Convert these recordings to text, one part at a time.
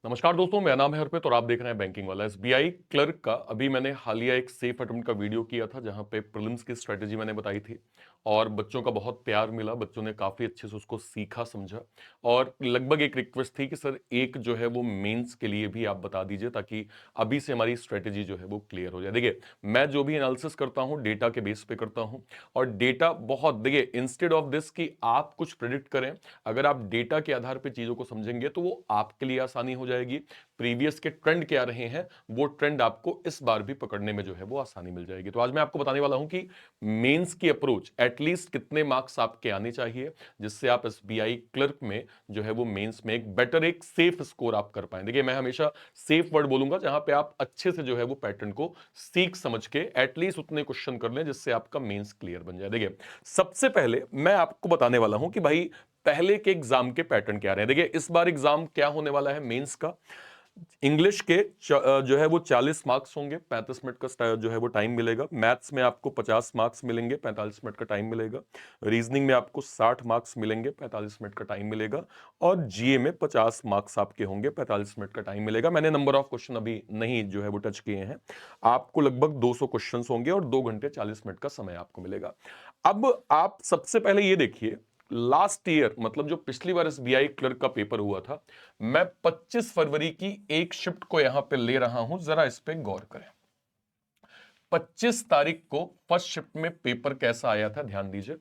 नमस्कार दोस्तों, मेरा नाम है हरप्रीत और आप देख रहे हैं बैंकिंग वाला। एसबीआई क्लर्क का अभी मैंने हालिया एक सेफ अटेम्प्ट का वीडियो किया था जहां पे प्रीलिम्स की स्ट्रेटेजी मैंने बताई थी और बच्चों का बहुत प्यार मिला। बच्चों ने काफी अच्छे से उसको सीखा समझा और लगभग एक रिक्वेस्ट थी कि सर एक जो है वो मेंस के लिए भी आप बता दीजिए ताकि अभी से हमारी स्ट्रेटेजी जो है वो क्लियर हो जाए। देखिए, मैं जो भी एनालिसिस करता हूं डेटा के बेस पे करता हूं और डेटा बहुत, देखिए, इंस्टेड ऑफ दिस कि आप कुछ प्रिडिक्ट करें, अगर आप डेटा के आधार पर चीजों को समझेंगे तो वो आपके लिए आसानी हो जाएगी। प्रीवियस के ट्रेंड क्या रहे हैं वो ट्रेंड आपको इस बार भी पकड़ने में जो है वो आसानी मिल जाएगी। तो आज मैं आपको बताने वाला हूं कि मेंस की अप्रोच एटलीस्ट कितने मार्क्स आपके आने चाहिए जिससे आप एसबीआई क्लर्क में जो है वो मेंस में एक बेटर, एक सेफ स्कोर आप कर पाए। देखिए, मैं हमेशा सेफ वर्ड बोलूंगा जहां पे आप अच्छे से जो है वो पैटर्न को सीख समझ के एटलीस्ट उतने क्वेश्चन कर लें जिससे आपका मेंस क्लियर बन जाए। देखिए, सबसे पहले मैं आपको बताने वाला हूं कि भाई पहले के एग्जाम के पैटर्न क्या रहे हैं। देखिए, इस बार एग्जाम क्या होने वाला है मेंस का। इंग्लिश के जो है वो 40 मार्क्स होंगे, 35 मिनट का जो है वो टाइम मिलेगा। मैथ्स में आपको 50 मार्क्स मिलेंगे, 45 मिनट का टाइम मिलेगा। रीजनिंग में आपको 60 मार्क्स मिलेंगे, 45 मिनट का टाइम मिलेगा। और जीए में 50 मार्क्स आपके होंगे, 45 मिनट का टाइम मिलेगा। मैंने नंबर ऑफ क्वेश्चन अभी नहीं जो है वो टच किए हैं। आपको लगभग 200 क्वेश्चन होंगे और 2 घंटे 40 मिनट का समय आपको मिलेगा। अब आप सबसे पहले ये देखिए, लास्ट ईयर मतलब जो पिछली बार एसबीआई क्लर्क का पेपर हुआ था, मैं 25 फरवरी की एक शिफ्ट को यहां पे ले रहा हूं, जरा इस पे गौर करें। 25 तारीख को फर्स्ट शिफ्ट में पेपर कैसा आया था ध्यान दीजिए।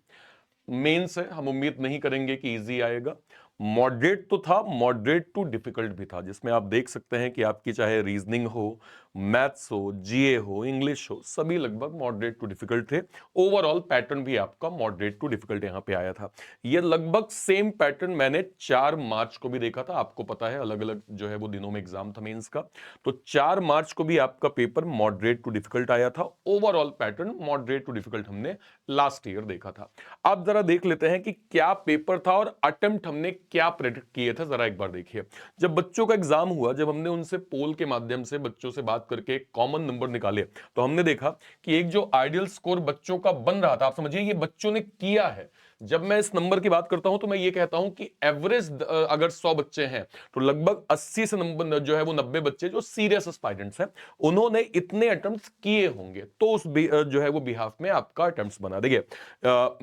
मेन से हम उम्मीद नहीं करेंगे कि इजी आएगा। मॉडरेट तो था, मॉडरेट टू डिफिकल्ट भी था, जिसमें आप देख सकते हैं कि आपकी चाहे रीजनिंग हो, मैथ्स हो, जीए हो, इंग्लिश हो, सभी लगभग मॉडरेट टू डिफिकल्ट थे। ओवरऑल पैटर्न भी आपका मॉडरेट टू डिफिकल्ट यहां पे आया था। ये लगभग सेम पैटर्न मैंने 4 मार्च को भी देखा था। आपको पता है अलग अलग जो है वो दिनों में एग्जाम था मेंस का, तो 4 मार्च को भी आपका पेपर मॉडरेट टू डिफिकल्ट आया था। Overall pattern moderate to difficult हमने लास्ट ईयर देखा था। अब जरा देख लेते हैं कि क्या पेपर था और अटेम्प्ट हमने क्या प्रेडिक्ट किए थे। जरा एक बार देखिए, जब बच्चों का एग्जाम हुआ, जब हमने उनसे पोल के माध्यम से बच्चों से बात करके कॉमन नंबर निकाले, तो हमने देखा कि एक जो आइडियल स्कोर बच्चों का बन रहा था, आप समझिए ये बच्चों ने किया है। जब मैं इस नंबर की बात करता हूं तो मैं ये कहता हूं कि एवरेज अगर 100 बच्चे हैं तो लगभग 80 से नंबर जो है वो 90 बच्चे जो सीरियस एस्पायरेंट्स हैं, उन्होंने इतने अटेम्प्ट्स किए होंगे, तो उस जो है वो बिहाफ में आपका अटेम्प्ट्स बना। देखिए,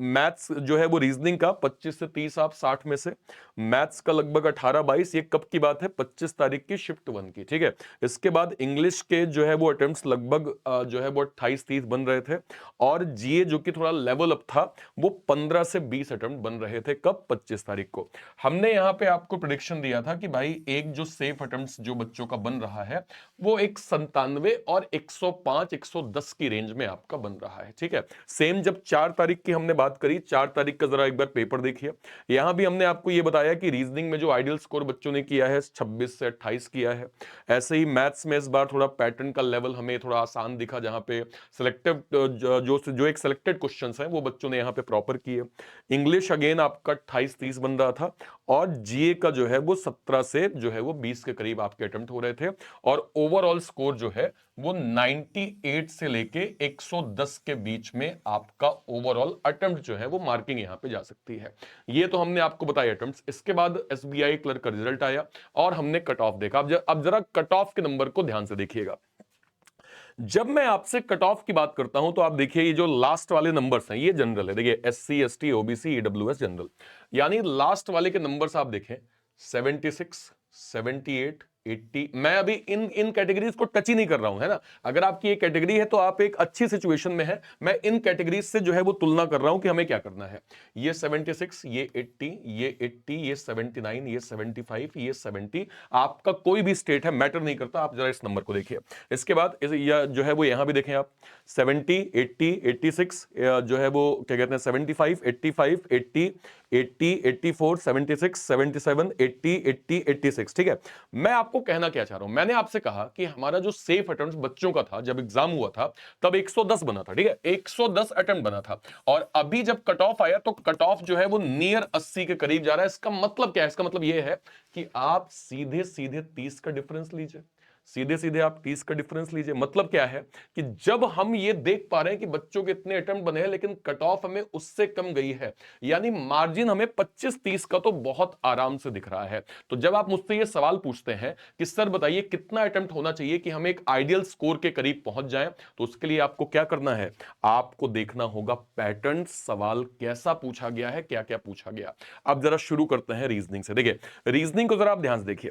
मैथ्स जो है वो रीजनिंग का 25 से 30 आप 60 में से, मैथ्स का लगभग 18-22, ये कब की बात है, 25 तारीख की शिफ्ट 1 की, ठीक है। इसके बाद इंग्लिश के जो है वो अटेम्प्ट्स लगभग जो है वो 28-30 बन रहे थे। और जीए जो कि थोड़ा लेवल अप था, वो 15 से 20 अटेम्प्ट बन रहे थे। कब? 25 तारीख को। हमने यहां पे आपको प्रिडिक्शन दिया था कि भाई एक जो सेफ अटेम्प्ट्स जो बच्चों का बन रहा है वो एक 97 और 105 110 की रेंज में आपका बन रहा है, ठीक है। सेम जब 4 तारीख की हमने बात करी, 4 तारीख का जरा एक बार पेपर देखिए। यहां भी हमने आपको यह बताया कि रीजनिंग में जो आइडियल स्कोर बच्चों ने किया है 26 से 28 किया है। ऐसे ही मैथ्स में इस बार थोड़ा पैटर्न का लेवल हमें थोड़ा आसान दिखा, जहां पे सिलेक्टिव जो एक सिलेक्टेड क्वेश्चंस हैं वो बच्चों ने यहां पे प्रॉपर किए। इंग्लिश अगेन आपका 28-30 बन रहा था और जीए का जो है वो 17 से जो है वो 20 के करीब आपके अटेम्प्ट हो रहे थे। और ओवरऑल स्कोर जो है वो 98 से लेके 110 के बीच में आपका ओवरऑल अटेम्प्ट जो है वो मार्किंग यहां पे जा सकती है। ये तो हमने आपको बताया अटेम्प्ट्स। इसके बाद एसबीआई क्लर्क का रिजल्ट आया और हमने कट ऑफ देखा। अब जरा कट ऑफ के नंबर को ध्यान से देखिएगा। जब मैं आपसे कट ऑफ की बात करता हूं तो आप देखिए ये जो लास्ट वाले नंबर्स हैं ये जनरल है। देखिए, SC ST OBC EWS general, यानी लास्ट वाले के नंबर्स आप देखें 76 78 80। मैं अभी इन इन कैटेगरीज को टच ही नहीं कर रहा हूं, है ना। अगर आपकी एक कैटेगरी है तो आप एक अच्छी सिचुएशन में है। मैं इन कैटेगरीज से जो है वो तुलना कर रहा हूं कि हमें क्या करना है। ये 76, ये 80, ये 80, ये 79, ये 75, ये 70। आपका कोई भी स्टेट है, मैटर नहीं करता। आप जरा इस नंबर को देखिए। इसके बाद जो है वो यहां भी देखें आप 70 80 86, जो है वो क्या कहते हैं 75 85 80 80 84 76 77 80 80 86, ठीक है। मैं आपको कहना क्या चाह रहा हूं, मैंने आपसे कहा कि हमारा जो सेफ अटेम्प्ट बच्चों का था जब एग्जाम हुआ था तब 110 बना था, ठीक है, 110 अटेम्प्ट बना था। और अभी जब कट ऑफ आया तो कट ऑफ जो है वो नियर 80 के करीब जा रहा है। इसका मतलब क्या है? इसका मतलब यह है कि आप सीधे सीधे 30 का डिफरेंस लीजिए। सीधे सीधे आप 30 का डिफरेंस लीजिए। मतलब क्या है कि जब हम ये देख पा रहे हैं कि बच्चों के इतने अटेम्प्ट बने हैं लेकिन कट ऑफ हमें उससे कम गई है, यानी मार्जिन हमें 25-30 का तो बहुत आराम से दिख रहा है। तो जब आप मुझसे ये सवाल पूछते हैं कि सर बताइए कितना अटेम्प्ट होना चाहिए कि हम एक आइडियल स्कोर के करीब पहुंच जाएं, तो उसके लिए आपको क्या करना है, आपको देखना होगा पैटर्न, सवाल कैसा पूछा गया है, क्या क्या पूछा गया। अब जरा शुरू करते हैं रीजनिंग से। देखिए रीजनिंग को जरा आप ध्यान से देखिए,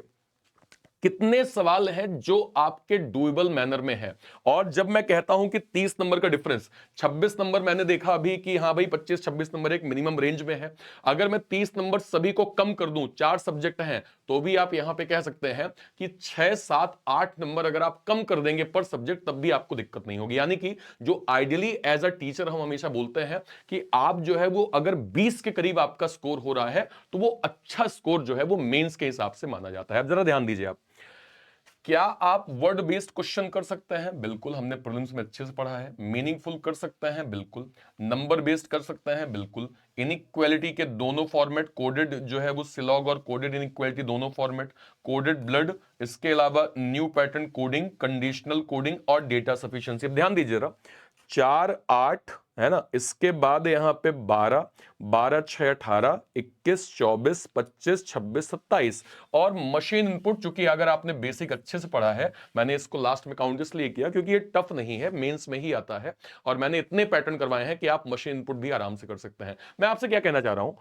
कितने सवाल हैं जो आपके डुएबल मैनर में है। और जब मैं कहता हूं कि 30 नंबर का डिफरेंस, 26 नंबर मैंने देखा अभी कि हां भाई 25-26 नंबर एक मिनिमम रेंज में है। अगर मैं 30 नंबर सभी को कम कर दूं, 4 सब्जेक्ट हैं, तो भी आप यहां पे कह सकते हैं कि 6, 7, 8 नंबर अगर आप कम कर देंगे पर सब्जेक्ट, तब भी आपको दिक्कत नहीं होगी। यानी कि जो आइडियली एज अ टीचर हम हमेशा बोलते हैं कि आप जो है वो अगर 20 के करीब आपका स्कोर हो रहा है तो वो अच्छा स्कोर जो है वो मेंस के हिसाब से माना जाता है। अब जरा ध्यान दीजिए, आप क्या आप वर्ड बेस्ड क्वेश्चन कर सकते हैं? बिल्कुल, हमने प्रीलिम्स में अच्छे से पढ़ा है। मीनिंगफुल कर सकते हैं? बिल्कुल। नंबर बेस्ड कर सकते हैं? बिल्कुल। इनइक्वालिटी के दोनों फॉर्मेट, कोडेड जो है वो सिलॉग और कोडेड इनइक्वालिटी दोनों फॉर्मेट, कोडेड ब्लड, इसके अलावा new pattern coding, conditional coding और डेटा सफिशिएंसी। अब ध्यान दीजिए जरा, 4, 8 है ना, इसके बाद यहां पे 12, 12, 6, 18, 21, 24, 25, 26, 27 और मशीन इनपुट। चूंकि अगर आपने बेसिक अच्छे से पढ़ा है, मैंने इसको लास्ट में काउंट इसलिए किया क्योंकि ये टफ नहीं है, मेंस में ही आता है और मैंने इतने पैटर्न करवाए हैं कि आप मशीन इनपुट भी आराम से कर सकते हैं। मैं आपसे क्या कहना चाह रहा हूं,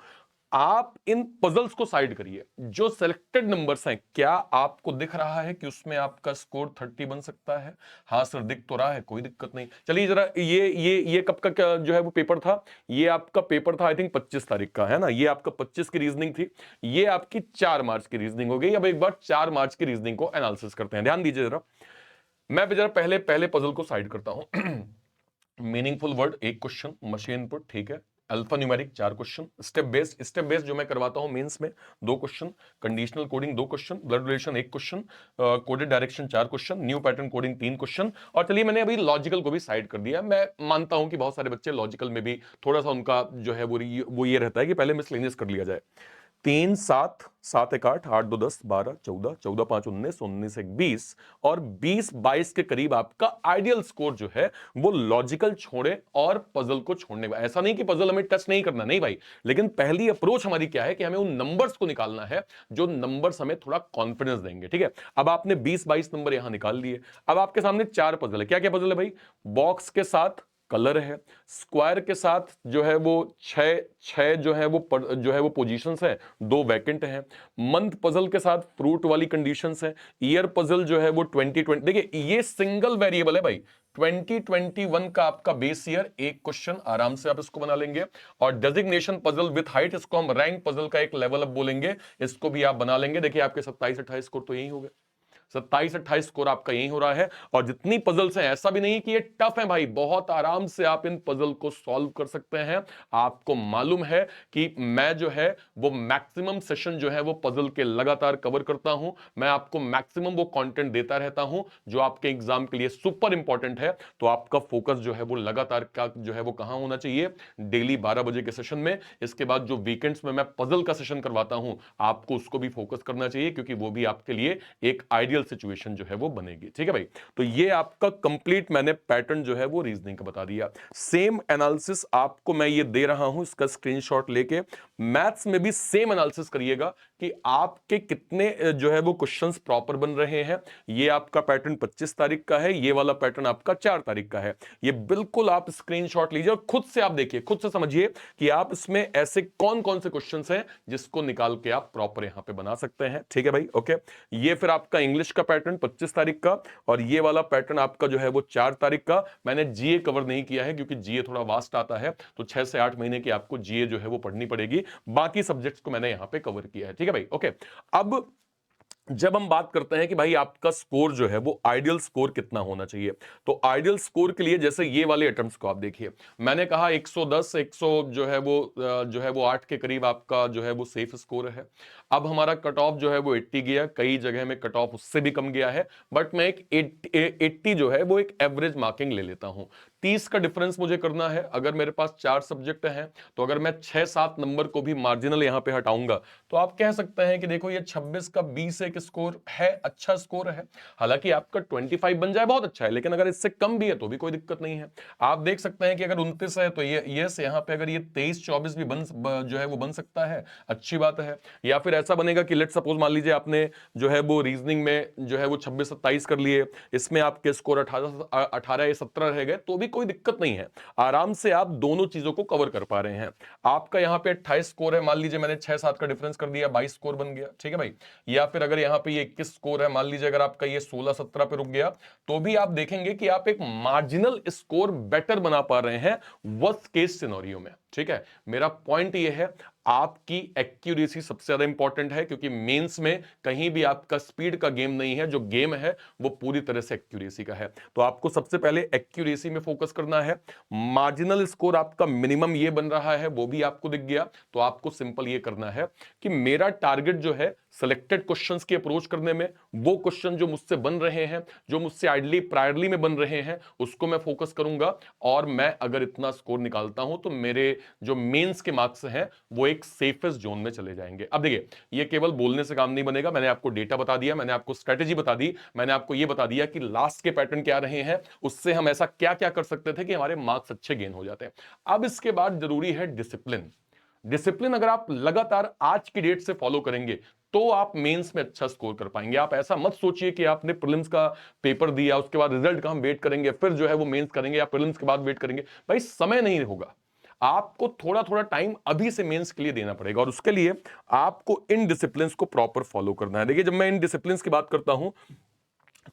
आप इन पजल्स को साइड करिए। जो सिलेक्टेड नंबर्स हैं, क्या आपको दिख रहा है कि उसमें आपका स्कोर 30 बन सकता है? हाँ सर दिख तो रहा है, कोई दिक्कत नहीं। चलिए जरा ये कब का जो है वो पेपर था, ये आपका पेपर था आई थिंक 25 तारीख का, है ना। ये आपका 25 की रीजनिंग थी, ये आपकी 4 मार्च की रीजनिंग हो गई। अब एक बार 4 मार्च की रीजनिंग को एनालिसिस करते हैं। ध्यान दीजिए जरा, मैं जरा पहले पहले पजल को साइड करता हूं। मीनिंगफुल वर्ड एक क्वेश्चन, मशीन इनपुट ठीक है, alpha numeric 4 question, step based जो मैं करवाता हूं मेंस में 2 question, conditional coding 2 question, blood relation 1 question, coded direction 4 question, new pattern coding 3 question. और चलिए मैंने अभी लॉजिकल को भी साइड कर दिया। मैं मानता हूं कि बहुत सारे बच्चे लॉजिकल में भी थोड़ा सा उनका जो है वो ये रहता है कि पहले मिसलेनियस कर लिया जाए। 3, 7, 7, 1, 8, 8, 2, 10, 12, 14, 14, 5, 19, 19, 1, 20 और 20, 22 के करीब आपका आइडियल स्कोर जो है वो लॉजिकल छोड़े और पजल को छोड़ने का। ऐसा नहीं कि पजल हमें टच नहीं करना, नहीं भाई, लेकिन पहली अप्रोच हमारी क्या है कि हमें उन नंबर्स को निकालना है जो नंबर्स हमें थोड़ा कॉन्फिडेंस देंगे। ठीक है, अब आपने 20-22 नंबर यहां निकाल लिए। अब आपके सामने 4 पजल है। क्या क्या पजल है भाई? बॉक्स के साथ कलर है, स्क्वायर के साथ जो है वो छह छह जो है वो पोजीशंस है, 2 वैकेंट हैं। मंथ पजल के साथ फ्रूट वाली कंडीशंस है। ईयर पजल जो है वो 2020, देखिए ये सिंगल वेरिएबल है भाई। 2021 का आपका बेस ईयर, एक क्वेश्चन आराम से आप इसको बना लेंगे। और डेजिग्नेशन पजल विथ हाइट, इसको हम रैंक पजल का एक लेवल अप बोलेंगे, इसको भी आप बना लेंगे। देखिए आपके 27-28 स्कोर तो यही हो गए, 27-28 स्कोर आपका यही हो रहा है। और जितनी पजल्स हैं, ऐसा भी नहीं कि ये टफ है भाई, बहुत आराम से आप इन पजल को सॉल्व कर सकते हैं। आपको मालूम है कि मैं जो है वो मैक्सिमम सेशन जो है वो पजल के लगातार कवर करता हूं। मैं आपको मैक्सिमम वो कंटेंट देता रहता हूं जो आपके एग्जाम के लिए सुपर इंपॉर्टेंट है। तो आपका फोकस जो है वो लगातार का जो है वो कहां होना चाहिए? डेली 12 बजे के सेशन में। इसके बाद जो वीकेंड्स में मैं पजल का सेशन करवाता हूं, आपको उसको भी फोकस करना चाहिए, क्योंकि वो भी आपके लिए एक आइडियल सिचुएशन जो है वो बनेगी। ठीक है भाई, तो ये आपका कंप्लीट मैंने पैटर्न जो है वो रीजनिंग का बता दिया। सेम एनालिसिस आपको मैं ये दे रहा हूं, इसका स्क्रीनशॉट लेके मैथ्स में भी सेम एनालिसिस करिएगा कि आपके कितने जो है वो क्वेश्चंस प्रॉपर बन रहे हैं। ये आपका पैटर्न 25 तारीख का है, ये वाला पैटर्न आपका 4 तारीख का है। ये बिल्कुल आप स्क्रीनशॉट लीजिए और खुद से आप देखिए, खुद से समझिए कि आप इसमें ऐसे कौन कौन से क्वेश्चंस हैं जिसको निकाल के आप प्रॉपर यहां पे बना सकते हैं। ठीक है भाई, ओके। ये फिर आपका इंग्लिश का पैटर्न 25 तारीख का, और ये वाला पैटर्न आपका जो है वो 4 तारीख का। मैंने जीए कवर नहीं किया है क्योंकि जीए थोड़ा वास्ट आता है, तो 6 से 8 महीने की आपको जीए जो है वो पढ़नी पड़ेगी। बाकी सब्जेक्ट्स को मैंने यहां पे कवर किया है। ठीक है भाई, ओके। अब जब हम बात करते हैं कि भाई आपका स्कोर जो है वो आइडियल स्कोर कितना होना चाहिए, तो आइडियल स्कोर के लिए जैसे ये वाले अटेम्प्ट्स को आप देखिए, मैंने कहा 110 100 जो है वो 8 के करीब आपका जो है वो सेफ स्कोर है। अब हमारा कट ऑफ जो है वो 80 गया, कई जगह में कट ऑफ उससे भी कम गया है, बट मैं एक 80 जो है वो एक एवरेज मार्किंग ले लेता हूं। 30 का डिफरेंस मुझे करना है। अगर मेरे पास 4 सब्जेक्ट हैं तो अगर मैं 6-7 नंबर को भी मार्जिनल यहां पे हटाऊंगा तो आप कह सकते हैं कि देखो ये 26 का 20 एक स्कोर है, अच्छा स्कोर है। हालांकि आपका 25 बन जाए बहुत अच्छा है, लेकिन अगर इससे कम भी है तो भी कोई दिक्कत नहीं है। आप देख सकते हैं कि अगर 29 है तो ये यस यहां पे अगर ये 23-24 भी जो है वो बन सकता है, अच्छी बात है। या फिर ऐसा बनेगा कि लेट सपोज मान लीजिए आपने जो है वो रीजनिंग में जो है वो 26-27 कर लिए, इसमें आपके स्कोर 18 या 17 रह गए तो भी कोई दिक्कत नहीं है। आराम से आप दोनों चीजों को कवर कर पा रहे हैं। आपका यहां पे 28 स्कोर है, मान लीजिए मैंने 6-7 का डिफरेंस कर दिया, 22 स्कोर बन गया, ठीक है भाई। या फिर अगर यहां पे ये 21 स्कोर है, मान लीजिए अगर आपका ये 16-17 पे रुक गया तो भी आप देखेंगे कि आप एक मार्जिनल स्कोर बेटर बना पा रहे हैं वर्स्ट केस सिनेरियो में, ठीक है। मेरा पॉइंट ये है आपकी एक्यूरेसी सबसे ज्यादा इंपॉर्टेंट है, क्योंकि मेंस में कहीं भी आपका स्पीड का गेम नहीं है, जो गेम है वो पूरी तरह से एक्यूरेसी का है। तो आपको सबसे पहले एक्यूरेसी में फोकस करना है। मार्जिनल स्कोर आपका मिनिमम ये बन रहा है, वो भी आपको दिख गया। तो आपको सिंपल ये करना है कि मेरा टारगेट जो है सिलेक्टेड क्वेश्चंस की अप्रोच करने में, वो क्वेश्चन जो मुझसे बन रहे हैं, जो मुझसे आइडली प्रायरली में बन रहे हैं, उसको मैं फोकस करूंगा। और मैं अगर इतना स्कोर निकालता हूं तो मेरे जो मेंस के मार्क्स हैं वो एक सेफेस्ट जोन में चले जाएंगे। अब देखिए, ये केवल बोलने से काम नहीं बनेगा। मैंने आपको डेटा बता दिया, मैंने आपको स्ट्रेटेजी बता दी, मैंने आपको ये बता दिया कि लास्ट के पैटर्न क्या रहे हैं, उससे हम ऐसा क्या क्या कर सकते थे कि हमारे मार्क्स अच्छे गेन हो जाते हैं। अब इसके बाद जरूरी है डिसिप्लिन। डिसिप्लिन अगर आप लगातार आज की डेट से फॉलो करेंगे तो आप मेंस में अच्छा स्कोर कर पाएंगे। आप ऐसा मत सोचिए कि आपने प्रीलिम्स का पेपर दिया, उसके बाद रिजल्ट का हम वेट करेंगे, फिर जो है वो मेंस करेंगे, या प्रीलिम्स के बाद वेट करेंगे। भाई समय नहीं होगा, आपको थोड़ा थोड़ा टाइम अभी से मेंस के लिए देना पड़ेगा, और उसके लिए आपको इन डिसिप्लिन को प्रॉपर फॉलो करना है। देखिए, जब मैं इन डिसिप्लिन की बात करता हूं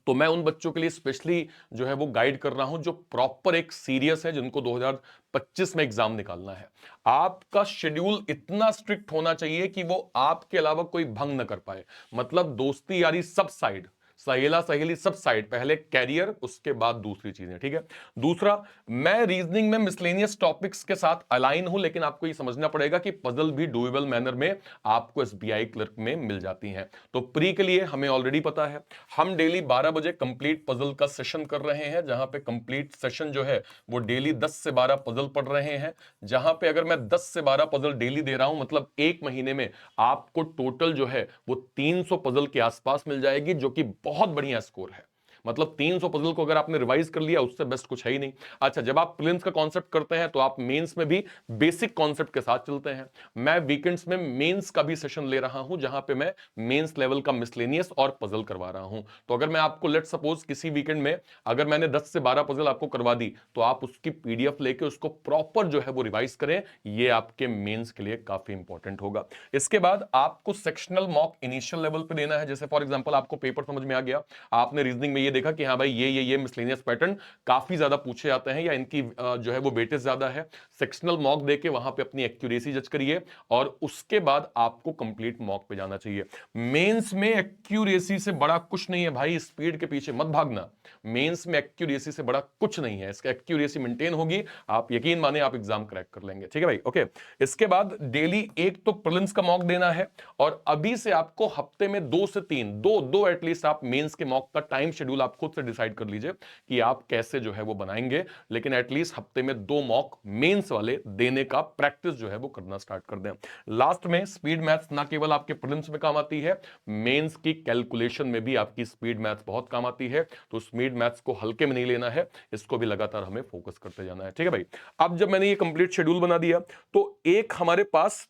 तो मैं उन बच्चों के लिए स्पेशली जो है वो गाइड कर रहा हूं जो प्रॉपर एक सीरियस है, जिनको 2025 में एग्जाम निकालना है। आपका शेड्यूल इतना स्ट्रिक्ट होना चाहिए कि वो आपके अलावा कोई भंग न कर पाए। मतलब दोस्ती यारी सब साइड, सहेला सहेली सब साइड, पहले कैरियर, उसके बाद दूसरी चीजें, ठीक है। दूसरा, मैं रीजनिंग में मिसलेनियस टॉपिक्स के साथ अलाइन हूं, लेकिन आपको ये समझना पड़ेगा कि पजल भी डुएबल मैनर में आपको एसबीआई क्लर्क में मिल जाती हैं। तो प्री के लिए हमें ऑलरेडी पता है, हम डेली 12 बजे कंप्लीट पजल का सेशन कर रहे हैं, जहां पे कंप्लीट सेशन जो है वो डेली 10 से 12 पजल पढ़ रहे हैं। जहां पे अगर मैं 10 से 12 पजल डेली दे रहा हूं, मतलब एक महीने में आपको टोटल जो है वो 300 पजल के आसपास मिल जाएगी, जो कि बहुत बढ़िया स्कोर है। मतलब 300 पजल को अगर आपने रिवाइज कर लिया, उससे बेस्ट कुछ है ही नहीं। अच्छा, जब आप प्रीलिम्स का कॉन्सेप्ट करते हैं तो आप मेंस में भी बेसिक कॉन्सेप्ट के साथ चलते हैं। मैं वीकेंड्स में मेंस का भी सेशन ले रहा हूं, जहां पे मैं मेंस लेवल का मिसलेनियस और पजल करवा रहा हूं। तो अगर मैं आपको लेट सपोज किसी वीकेंड में अगर मैंने 10 से 12 पजल आपको करवा दी, तो आप उसकी पीडीएफ लेके उसको प्रॉपर जो है वो रिवाइज करें। ये आपके मेंस के लिए काफी इंपॉर्टेंट होगा। इसके बाद आपको सेक्शनल मॉक इनिशियल लेवल पे देना है। जैसे फॉर एग्जांपल आपको पेपर समझ में आ गया, आपने रीजनिंग में ये देखा कि हाँ भाई ये मिसलेनियस पैटर्न काफी ज्यादा पूछे जाते हैं, या इनकी जो है वो वेटेज ज्यादा है। सेक्शनल मॉक देके वहां पे अपनी एक्यूरेसी जज करिए, और उसके बाद आपको कंप्लीट मॉक पे जाना चाहिए। मेंस में एक्यूरेसी से बड़ा कुछ नहीं है भाई, स्पीड के पीछे मत भागना। मेंस में एक्यूरेसी से बड़ा कुछ नहीं है, इसका एक्यूरेसी मेंटेन होगी, आप यकीन माने आप एग्जाम क्रैक कर लेंगे, ठीक है भाई। ओके, इसके बाद डेली एक तो प्रीलिम्स का मॉक देना है, और अभी से आपको हफ्ते में 2 से 3 दो एटलीस्ट आप मेंस के मॉक का टाइम शेड्यूल आप खुद से डिसाइड कर लीजिए कि आप कैसे जो है वो बनाएंगे। लेकिन एटलीस्ट हफ्ते में 2 मॉक मेंस वाले देने का प्रैक्टिस जो है वो करना स्टार्ट कर दें। लास्ट में स्पीड मैथ्स ना केवल आपके प्रीलिम्स में काम आती है, मेंस की कैलकुलेशन में भी आपकी स्पीड मैथ्स बहुत काम आती है। तो स्पीड मैथ्स को हल्के में नहीं लेना है, इसको भी लगातार हमें फोकस करते जाना है, ठीक है भाई। अब जब मैंने ये कंप्लीट शेड्यूल बना दिया, तो एक हमारे पास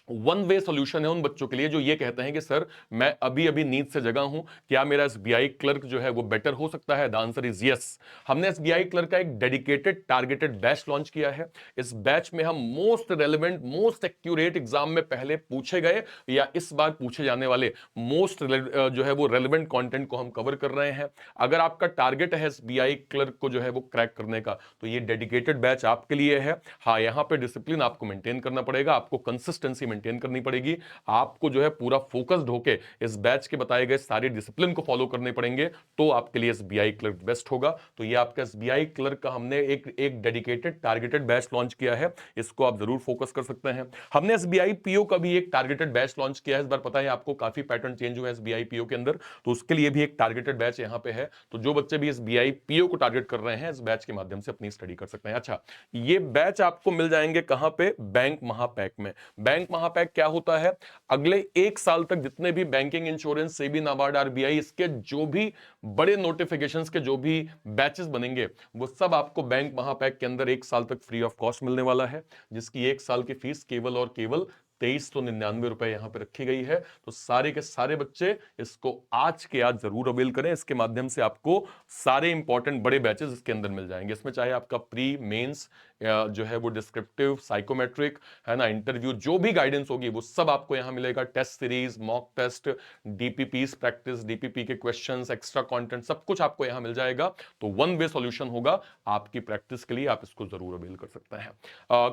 वन वे सॉल्यूशन है उन बच्चों के लिए जो ये कहते हैं कि सर मैं अभी अभी नींद से जगा हूं, क्या मेरा एसबीआई क्लर्क जो है वो बेटर हो सकता है? The answer is yes. हमने एसबीआई क्लर्क का एक डेडिकेटेड टारगेटेड बैच लॉन्च किया है। इस बैच में हम most relevant, most accurate exam में पहले पूछे गए या इस बार पूछे जाने वाले मोस्ट जो है वो रेलेवेंट कंटेंट को हम कवर कर रहे हैं। अगर आपका टारगेट है एसबीआई क्लर्क को जो है वो क्रैक करने का, तो ये डेडिकेटेड बैच आपके लिए है। हाँ, यहां पे डिसिप्लिन आपको मेंटेन करना पड़ेगा, आपको कंसिस्टेंसी मेंटेन करनी पड़ेगी। आपको जो है पूरा फोकस्ड होके इस बैच के बताए गए सारे डिसिप्लिन को फॉलो करने पड़ेंगे, तो आपके लिए एसबीआई क्लर्क बेस्ट होगा। तो ये आपका एसबीआई क्लर्क का हमने एक डेडिकेटेड टारगेटेड बैच लॉन्च किया है, इसको आप जरूर फोकस कर सकते हैं। हमने एसबीआई पीओ का भी एक टारगेटेड बैच लॉन्च किया है। इस बार पता है आपको काफी पैटर्न चेंज हुआ है एसबीआई पीओ के अंदर, तो उसके लिए भी एक टारगेटेड बैच यहां पे है। तो जो बच्चे भी एसबीआई पीओ को टारगेट कर रहे हैं, इस बैच के माध्यम से अपनी स्टडी कर सकते हैं। अच्छा, ये बैच आपको मिल जाएंगे कहां पे? बैंक महापैक में। बैंक महापैक क्या होता है? अगले 1 साल तक जितने भी banking, insurance, SEBI, NABARD, RBI, इसके जो भी बड़े नोटिफिकेशंस के जो भी बैचेस बनेंगे, वो सब आपको बैंक महापैक के अंदर 1 साल तक फ्री ऑफ कॉस्ट मिलने वाला है, जिसकी 1 साल की फीस केवल और केवल 2399 रुपए यहां पे रखी गई है। तो सारे के सारे बच्चे इसको आज के आज जरूर अवेल करें। इसके माध्यम से आपको सारे इंपॉर्टेंट बड़े बैचेस इसके अंदर मिल जाएंगे। इसमें चाहे आपका प्री, मेंस, जो है वो डिस्क्रिप्टिव, साइकोमेट्रिक, है ना, इंटरव्यू, जो भी गाइडेंस होगी वो सब आपको यहां मिलेगा। Test series, mock test, DPP practice, DPP के क्वेश्चंस, एक्स्ट्रा कंटेंट, सब कुछ आपको यहां मिल जाएगा। तो वन वे सॉल्यूशन होगा आपकी प्रैक्टिस के लिए, आप इसको जरूर अवेल कर सकते हैं।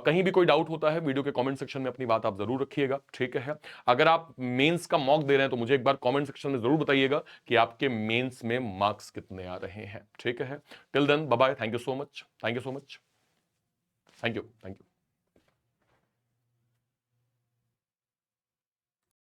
कहीं भी कोई डाउट होता है, वीडियो के कमेंट सेक्शन में अपनी बात आप जरूर रखिएगा, ठीक है। अगर आप मेंस का मॉक दे रहे हैं तो मुझे एक बार कमेंट सेक्शन में जरूर बताइएगा कि आपके मेंस में मार्क्स कितने आ रहे हैं, ठीक है। Till then bye bye, thank you so much, thank you so much, thank you, thank you.